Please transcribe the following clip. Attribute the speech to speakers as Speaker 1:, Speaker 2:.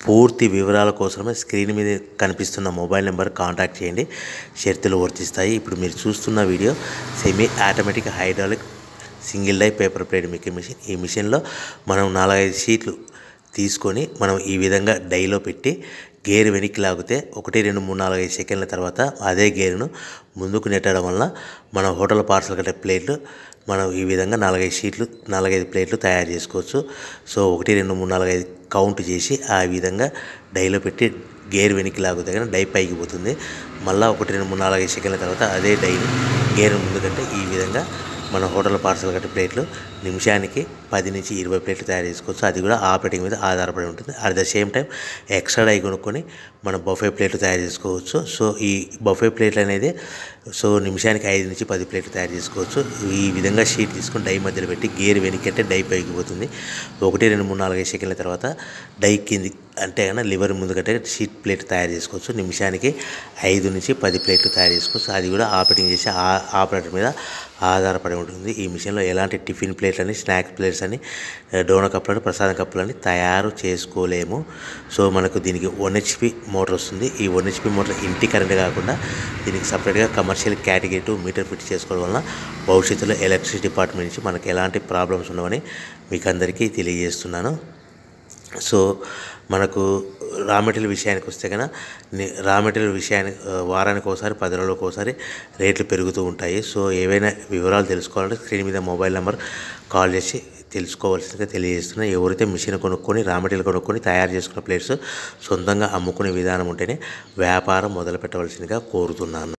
Speaker 1: పూర్తి వివరాల కోసమే స్క్రీన్ మీద కనిపిస్తున్న మొబైల్ నెంబర్ కాంటాక్ట్ చేయండి. షరతులు వర్తిస్తాయి. ఇప్పుడు మీరు చూస్తున్న video semi automatic hydraulic single die paper plate making machine. ఈ మిషన్లో మనం 4-5 షీట్లు తీసుకొని మనం ఈ విధంగా డైలో పెట్టి గేర్ వెనక్కి లాగితే 1 2 3 4 5 సెకండ్ల తర్వాత అదే గేరును ముందుకు నెట్టడం వల్ల మన హోటల్ పార్సల్ కట్టే ప్లేట్లు మనం ఈ విధంగా 4-5 షీట్లు 4-5 ప్లేట్లు తయారు చేసుకోవచ్చు. సో 1 2 3 4 5 కౌంట్ చేసి ఆ విధంగా డైలో పెట్టి గేర్ వెనక్కి లాగితే కానీ డై పైకి పోతుంది. మళ్ళీ 1 2 3 4 5 సెకండ్ల తర్వాత అదే డైని గేర్ ముందుకంటే ఈ విధంగా మన హోటల్ పార్సల్ కట్టే ప్లేట్లు నిమిషానికి 10 నుంచి 20 ప్లేట్లు తయారు చేసుకోవచ్చు. అది కూడా ఆపరేటింగ్ మీద ఆధారపడి ఉంటుంది. At the same time extra die కొనుక్కొని మనం బఫే ప్లేట్లు తయారు చేసుకోవచ్చు. సో ఈ బఫే ప్లేట్లు అనేది నిమిషానికి 5 నుంచి 10 ప్లేట్లు తయారు చేసుకోవచ్చు. ఈ విధంగా షీట్ తీసుకొని డై మధ్యలో పెట్టి గేర్ వెనక్కి అంటే డై పైకి పోతుంది. 1 2 3 4 5 సెకండ్ల తర్వాత డై కింది అంటే కన్నా లివర్ ముందు కంటే షీట్ ప్లేట్ తయారు చేసుకోవచ్చు. నిమిషానికి 5 నుంచి 10 ప్లేట్లు తయారు చేసుకోవచ్చు. అది కూడా ఆపరేటింగ్ చేసే ఆపరేటర్ మీద ఆధారపడి ఉంటుంది. ఈ మిషన్లో ఎలాంటి టిఫిన్ ప్లేట్లని, స్నాక్స్ ప్లేట్స్ అని, డోనా కప్పులని, ప్రసాదం కప్పులని తయారు చేసుకోలేము. సో మనకు దీనికి 1 HP మోటార్ వస్తుంది. ఈ 1 HP మోటార్ ఇంటి కరెంట్ కాకుండా దీనికి సపరేట్గా కమర్షియల్ కేటగిరీ 2 మీటర్ ఫిట్ చేసుకోవడం వలన భవిష్యత్తులో ఎలక్ట్రిసిటీ డిపార్ట్మెంట్ నుంచి మనకు ఎలాంటి ప్రాబ్లమ్స్ ఉండవని మీకు అందరికీ తెలియజేస్తున్నాను. సో మనకు రా మెటీరియల్ విషయానికి వస్తే కనుక రా మెటీరియల్ విషయానికి వారానికి ఒకసారి 10 రోజులకు ఒకసారి రేట్లు పెరుగుతూ ఉంటాయి. సో ఏవైనా వివరాలు తెలుసుకోవాలంటే స్క్రీన్ మీద మొబైల్ నెంబర్ కాల్ చేసి తెలుసుకోవాల్సిందిగా తెలియజేస్తున్నాను. ఎవరైతే మిషన్ కొనుక్కొని రా మెటీరియల్ కొనుక్కొని తయారు చేసుకున్న ప్లేట్స్ సొంతంగా అమ్ముకునే విధానం ఉంటేనే వ్యాపారం మొదలు పెట్టవలసిందిగా కోరుతున్నాను.